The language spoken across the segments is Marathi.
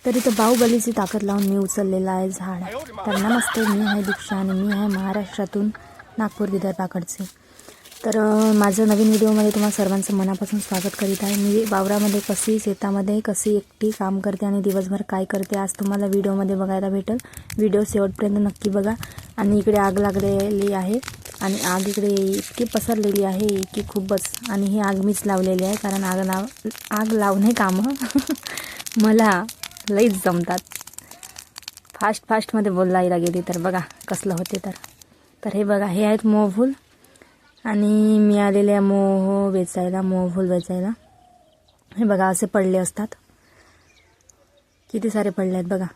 तरी तर बाहुबलीची ताकद लावून मी उचललेला आहे झाड. तर नमस्ते, मी आहे दीक्षा आणि मी आहे महाराष्ट्रातून नागपूर विदर्भाकडचे. तर माझं नवीन व्हिडिओमध्ये तुम्हाला सर्वांचं मनापासून स्वागत करीत आहे. मी वावरामध्ये कशी, शेतामध्ये कशी एकटी काम करते आणि दिवसभर काय करते आज तुम्हाला व्हिडिओमध्ये बघायला भेटेल. व्हिडिओ शेवटपर्यंत नक्की बघा. आणि इकडे आग लागलेली आहे आणि आग इकडे इतकी पसरलेली आहे की खूपच. आणि ही आग मीच लावलेली आहे, कारण आग लावणे कामं मला लईच जमतात. फास्टमध्ये बोलायला गेली तर बघा कसलं होते. तर हे बघा, हे आहेत मोहफूल आणि मी आलेले आहे मोहफूल वेचायला. हे बघा असे पडले असतात, किती सारे पडले आहेत बघा.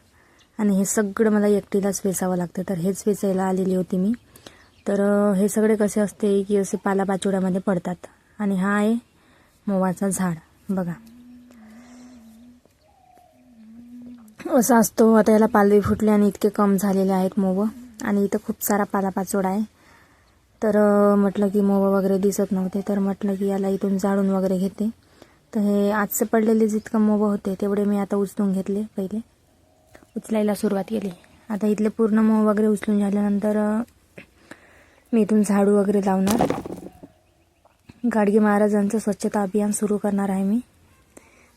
आणि हे सगळं मला एकटीलाच वेचावं लागतं. तर हेच वेचायला आलेली होती मी. तर हे सगळे कसे असते की असे पालापाचोळ्यामध्ये पडतात. आणि हा आहे मोवाचा झाड बघा, असा असतो. आता याला पालवी फुटले आणि इतके कम झालेले आहेत मोव. आणि इथं खूप सारा पालापाचोळा आहे. तर म्हटलं की मोव वगैरे दिसत नव्हते, तर म्हटलं की याला इथून जाळून वगैरे घेते. तर हे आजचे पडलेले जितकं मोव होते तेवढे मी आता उचलून घेतले. पहिले उचलायला सुरुवात केली. आता इथले पूर्ण मोव वगैरे उचलून झाल्यानंतर मी इथून झाडू वगैरे लावणार. गाडगे महाराजांचं स्वच्छता अभियान सुरू करणार आहे मी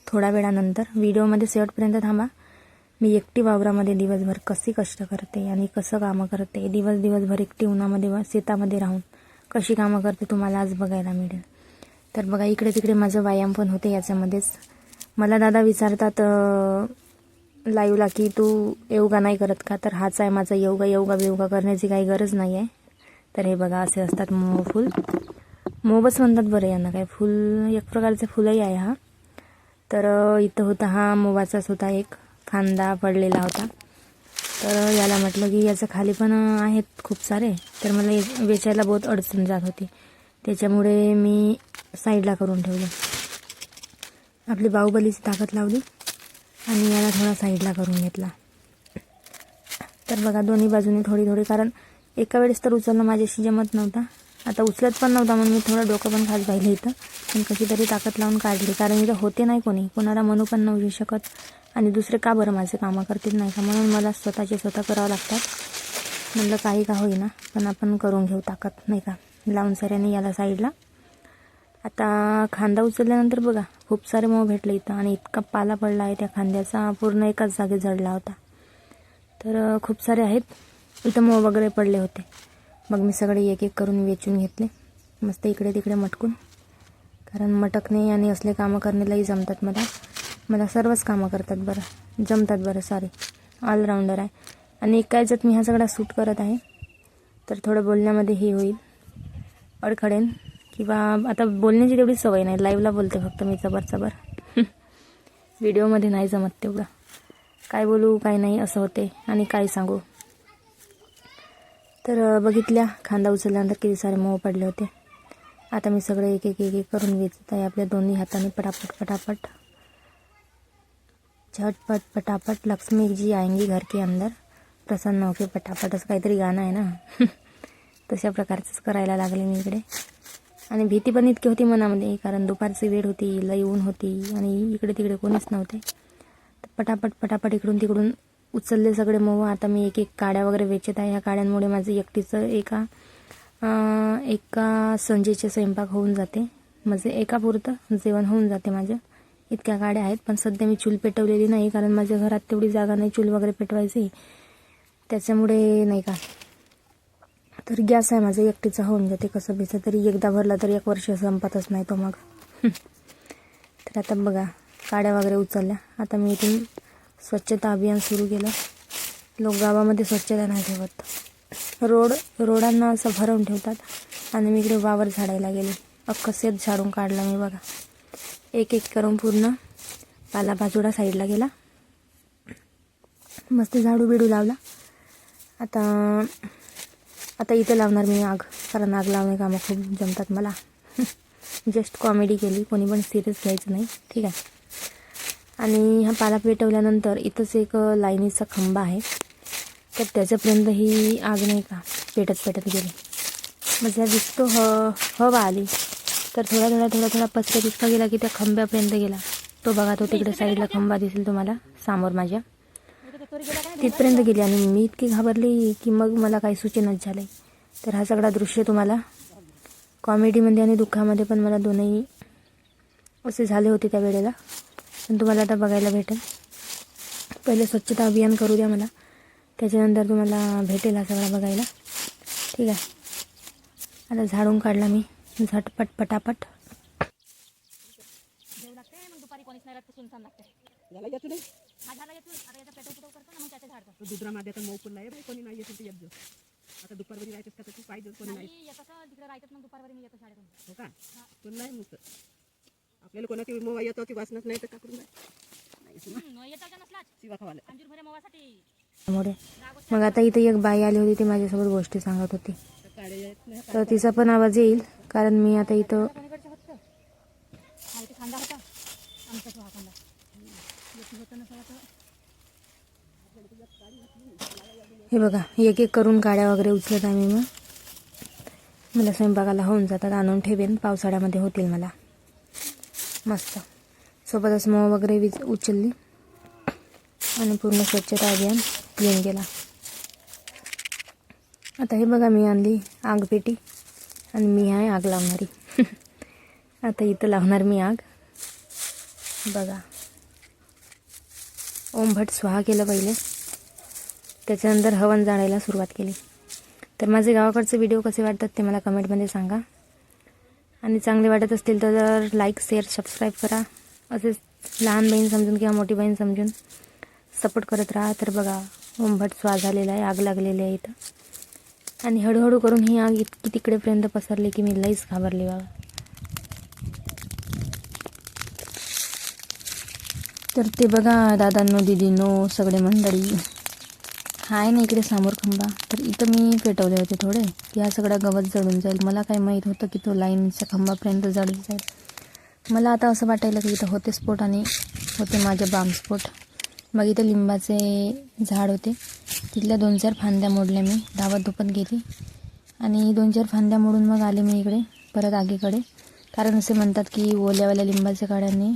थोड्या वेळानंतर. व्हिडिओमध्ये शेवटपर्यंत थांबा. मी एकटी वावरामध्ये दिवसभर कशी कष्ट करते आणि कसं कामं करते, दिवसभर एकटी उन्हामध्ये शेतामध्ये राहून कशी कामं करते तुम्हाला आज बघायला मिळेल. तर बघा, इकडे तिकडे माझं व्यायाम पण होते याच्यामध्येच. मला दादा विचारतात लाईव्हला की तू योगा नाही करत का? तर हाच आहे माझा योगा करण्याची काही गरज नाही आहे. तर हे बघा असे असतात मोहफूल. मोबच म्हणतात बरं यांना, काय फुल एक प्रकारचे फुलही आहे हा. तर इथं होता हा मोबाचाच होता, एक खांदा पडलेला होता. तर याला म्हटलं की याचं खाली पण आहेत खूप सारे. तर मला वेचायला बहुत अडचण जात होती, त्याच्यामुळे मी साईडला करून ठेवलं. आपली बाहुबलीची ताकद लावली आणि याला थोडा साईडला करून घेतला. तर बघा दोन्ही बाजूने थोडी, कारण एका वेळेस तर उचलणं माझ्याशी जमत नव्हता. आता उचलत पण नव्हता म्हणून मी थोडं डोकं पण खास पाहिलं इथं. पण कशी तरी ताकद लावून काढली, कारण इथं होते नाही कोणाला म्हणू पण नाही शकत. आणि दुसरे का बरं माझे कामं करतील नाही का, म्हणून मला स्वतः करावं लागतात. म्हणलं काही का होईना पण आपण करून घेऊ ताकद नाही का, लावून साऱ्याने याला साईडला. आता खांदा उचलल्यानंतर बघा खूप सारे मोह भेटले इथं. आणि इतका पाला पडला आहे त्या खांद्याचा, पूर्ण एकाच जागी जडला होता. तर खूप सारे आहेत इथं मोह वगैरे पडले होते. मग मी सगळे एक एक करून वेचून घेतले मस्त इकडे तिकडे मटकून. कारण मटकणे आणि असले कामं करण्यालाही जमतात मला सर्वच कामं जमतात बरं सारे. ऑलराऊंडर आहे. आणि एका याच्यात मी हा सगळा सूट करत आहे. तर थोडं बोलण्यामध्ये हे होईल अडखडेन, किंवा आता बोलण्याची तेवढी सवय नाही. लाईव्हला बोलते फक्त मी चबर व्हिडिओमध्ये नाही जमत तेवढं. काय बोलू काय नाही असं होते आणि काय सांगू. तर बघितल्या खांदा उचलल्यानंतर किती सारे मोह पडले होते. आता मी सगळे एक एक करून वेचत आहे आपल्या दोन्ही हाताने. पटापट झटपट पटापट. लक्ष्मी जी आएंगी घर के अंदर, प्रसन्न होके पटापट, असं काहीतरी गाणं आहे ना तशा प्रकारचंच करायला लागले मी इकडे. आणि भीती पण इतकी होती मनामध्ये, कारण दुपारची वेळ होती, लई ऊन होती आणि इकडे तिकडे कोणीच नव्हते. तर पटापट इकडून तिकडून उचलले सगळे मोह. आता मी एक काड्या वगैरे वेचत आहे. ह्या काड्यांमुळे माझं एकटीचं एका संजेचे स्वयंपाक होऊन जाते. म्हणजे एकापुरतं जेवण होऊन जाते माझं. इतक्या काड्या आहेत. पण सध्या मी चूल पेटवलेली नाही, कारण माझ्या घरात तेवढी जागा नाही चूल वगैरे पेटवायची, त्याच्यामुळे नाही का. तर गॅस आहे माझं, एकटीचा होऊन जाते कसं बेसं तरी. एकदा भरला तरी 1 वर्ष संपतच नाही तो मग. तर आता बघा काड्या वगैरे उचलल्या. आता मी इथून स्वच्छता अभियान सुरू केलं. लोक गावामध्ये स्वच्छता नाही ठेवत, रोडांना असं भरवून ठेवतात. आणि मी इकडे वावर झाडायला गेले. अख्खं शेत झाडून काढलं मी बघा. एक करून पूर्ण पालापाचोळा साईडला गेला. मस्त झाडू बिडू लावला. आता इथं लावणार मी आग, कारण आग लावणे कामं खूप जमतात मला. जस्ट कॉमेडी केली, कोणी पण सिरियस घ्यायचं नाही, ठीक आहे. आणि हा पाला पेटवल्यानंतर इथंच एक लाईनीचा खंबा आहे. तर त्याच्यापर्यंत ही आग नाही का पेटत गेली. म्हणजे दिसतो हवा आली तर थोडा पचका गेला की त्या खंब्यापर्यंत गेला. तो बघा, तो तिकडे साईडला खंबा दिसेल तुम्हाला समोर माझ्या, तिथपर्यंत गेली आणि मी इतकी घाबरली की मग मला काही सूचनाच झाले. तर हा सगळा दृश्य तुम्हाला कॉमेडीमध्ये आणि दुःखामध्ये पण मला दोन्ही असे झाले होते त्या वेळेला, पण तुम्हाला आता बघायला भेटेल. पहिले स्वच्छता अभियान करू द्या मला, त्याच्यानंतर तुम्हाला भेटेल हा सगळा बघायला. ठीक आहे, आता झाडून काढला मी झटपट पटापट. दुसरा माझ्या तर मऊ फुल आहे बाई, कोणी नाही येत ते येत. आता दुपारवरी राहतेस का, तू पाहिजे कोणी नाही तिकडे राहतात, मग दुपारवरी मी येतो शाळेतून. हो का, कोण नाही मग आपल्याला कोणाची मोवा येतो ती वाचनच नाही तर टाकून शिवा खावाला. त्यामुळे मग आता इथे एक बाई आली होती, ती माझ्यासोबत गोष्टी सांगत होती, तर तिचा पण आवाज येईल कारण मी आता इथं खांदा होता आमचा खांदा. हे बघा, एक एक करून काड्या वगैरे उचलत आहे मी. मला स्वयंपाकाला होऊन जातात, आणून ठेवेन, पावसाळ्यामध्ये होतील मला मस्त. सोबतच मऊ वगैरे उचलली आणि पूर्ण स्वच्छता अभियान क्लीन केला. आता हे बघा, मी आणली आगपेटी आणि मी आहे आग लावणारी. आता इथं लावणार मी आग. बघा, ओम भट स्वाहा केलं पहिले, त्याच्यानंतर हवन जाळायला सुरुवात केली. तर माझे गावाकडचे व्हिडिओ कसे वाटतात ते मला कमेंटमध्ये सांगा, आणि चांगले वाटत असतील तर लाईक शेअर सबस्क्राईब करा. असेच लहान बहीण समजून किंवा मोठी बहीण समजून सपोर्ट करत राहा. तर बघा, ओम भट स्वाहा झालेला आहे, आग लागलेली आहे इथं, आणि हळूहळू करून ही आग इतकी तिकडेपर्यंत पसरली की मी लईच घाबरली बाबा. तर ते बघा दादांनो, दीदींनो, सगळे मंडळी आहे ना इकडे समोर खंबा. तर इथं मी पेटवले होते थोडे, की हा सगळा गवत जळून जाईल. मला काय माहीत होतं की तो लाईनच्या खंबापर्यंत जळून जाईल. मला आता असं वाटायला की इथं होते स्फोट आणि होते माझे बॉम्बस्फोट. मग इथं लिंबाचे झाड होते, तिथल्या 2-4 फांद्या मोडल्या मी, धावत धुपत गेली आणि 2-4 फांद्या मोडून मग आले मी इकडे परत आगीकडे. कारण असे म्हणतात की ओल्यावाल्या लिंबाच्या काड्यांनी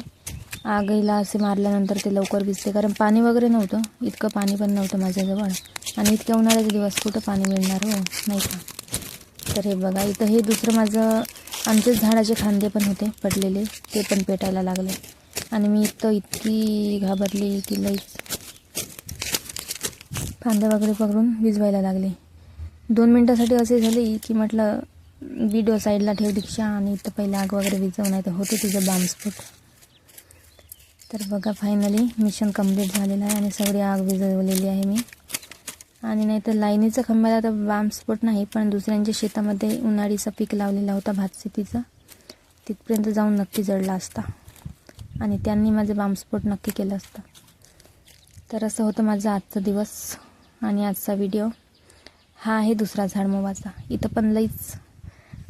आगीला असे मारल्यानंतर ते लवकर विझते. कारण पाणी वगैरे नव्हतं, इतकं पाणी पण नव्हतं माझ्याजवळ, आणि इतक्या उन्हाळ्याचे दिवस कुठं पाणी मिळणार हो, नाही का. तर हे बघा, इथं हे दुसरं माझं आमचेच झाडाचे खांदे पण होते पडलेले, ते पण पेटायला लागले. आणि मी इथं इतकी घाबरली की लईच फांद्या वगैरे पकडून विझवायला लागले. 2 मिनटासाठी असे झाले की म्हटलं व्हिडिओ साईडला ठेव दीक्षा, आणि इथं पहिले आग वगैरे विझव, नाही तर होते तुझं बॉम्बस्फोट. तर बघा, फायनली मिशन कंप्लीट झालेलं आहे आणि सगळी आग विझवलेली आहे मी. आणि नाही तर लाईनीचं खंब्याला तर बॉम्बस्फोट नाही, पण दुसऱ्यांच्या शेतामध्ये उन्हाळीचा पीक लावलेला होता भात शेतीचा, तिथपर्यंत जाऊन नक्की जळला असता आणि त्यांनी माझे बॉम्बस्फोट नक्की केलं असतं. तर असं होतं माझा आजचा दिवस आणि आजचा व्हिडिओ. हा आहे दुसरा झाड मोवाचा. इथं पण लईच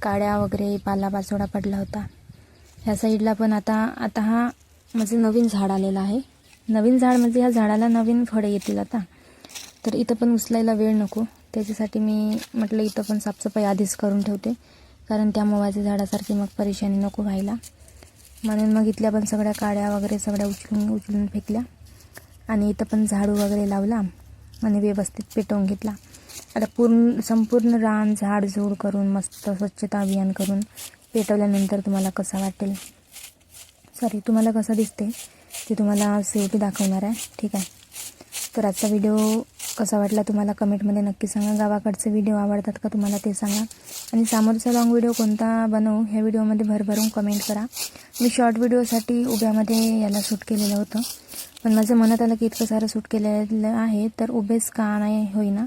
काड्या वगैरे पालापाचोळा पडला होता. ह्या साईडला पण आता हा माझं नवीन झाड आलेलं आहे. नवीन झाड म्हणजे ह्या झाडाला नवीन फळे येतील आता. तर इथं पण उचलायला वेळ नको, त्याच्यासाठी मी म्हटलं इथं पण साफसफाई आधीच करून ठेवते, कारण त्या मोवाच्या झाडासारखी मग परेशानी नको व्हायला. म्हणून मग इथल्या पण सगळ्या काड्या वगैरे सगळ्या उचलून फेकल्या आणि इथं पण झाडू वगैरे लावला आणि व्यवस्थित पेटवून घेतला. आता संपूर्ण रान झाडझूड करून मस्त स्वच्छता अभियान करून पेटवल्यानंतर तुम्हाला कसा वाटेल, तुम्हाला कसं दिसते ते तुम्हाला शेवटी दाखवणार आहे. ठीक आहे, तर आजचा व्हिडिओ कसा वाटला तुम्हाला कमेंटमध्ये नक्की सांगा. गावाकडचे व्हिडिओ आवडतात का तुम्हाला ते सांगा, आणि समोरचा लॉंग व्हिडिओ कोणता बनवू ह्या व्हिडिओमध्ये भरभरून कमेंट करा. मी शॉर्ट व्हिडिओसाठी उभ्यामध्ये याला शूट केलेलं होतं, पण माझं मनात आलं की इतकं सारं शूट केलेलं आहे तर उभेच का नाही होईना,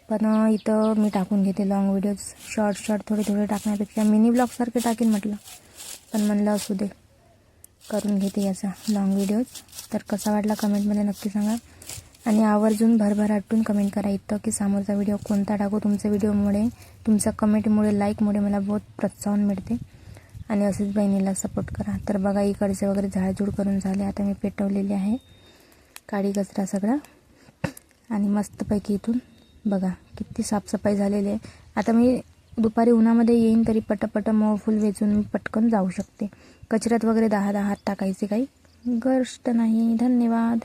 पण इथं मी टाकून घेते लॉंग व्हिडिओज. शॉर्ट थोडे टाकण्यापेक्षा मिनी ब्लॉगसारखे टाकेन म्हटलं, पण म्हणलं असू दे, करून घेते याचा लॉंग व्हिडिओज. तर कसा वाटला कमेंटमध्ये नक्की सांगा, आणि आवर्जून भरभराटून कमेंट करा इथं की समोरचा व्हिडिओ कोणता टाकू. तुमच्या व्हिडिओमुळे, तुमच्या कमेंटमुळे, लाईकमुळे मला बहुत प्रोत्साहन मिळते, आणि असेच बहिणीला सपोर्ट करा. तर बघा, इकडचे वगैरे झाडझूड करून झाले, आता मी पेटवलेली आहे काडी कचरा सगळा, आणि मस्तपैकी इथून बघा किती साफसफाई झालेली आहे. आता मी दुपारी उन्हामध्ये येईन तरी पटापट मऊ फुल वेचून मी पटकन जाऊ शकते. कचऱ्यात वगैरे 10 हात टाकायचे काही गोष्ट नाही. धन्यवाद.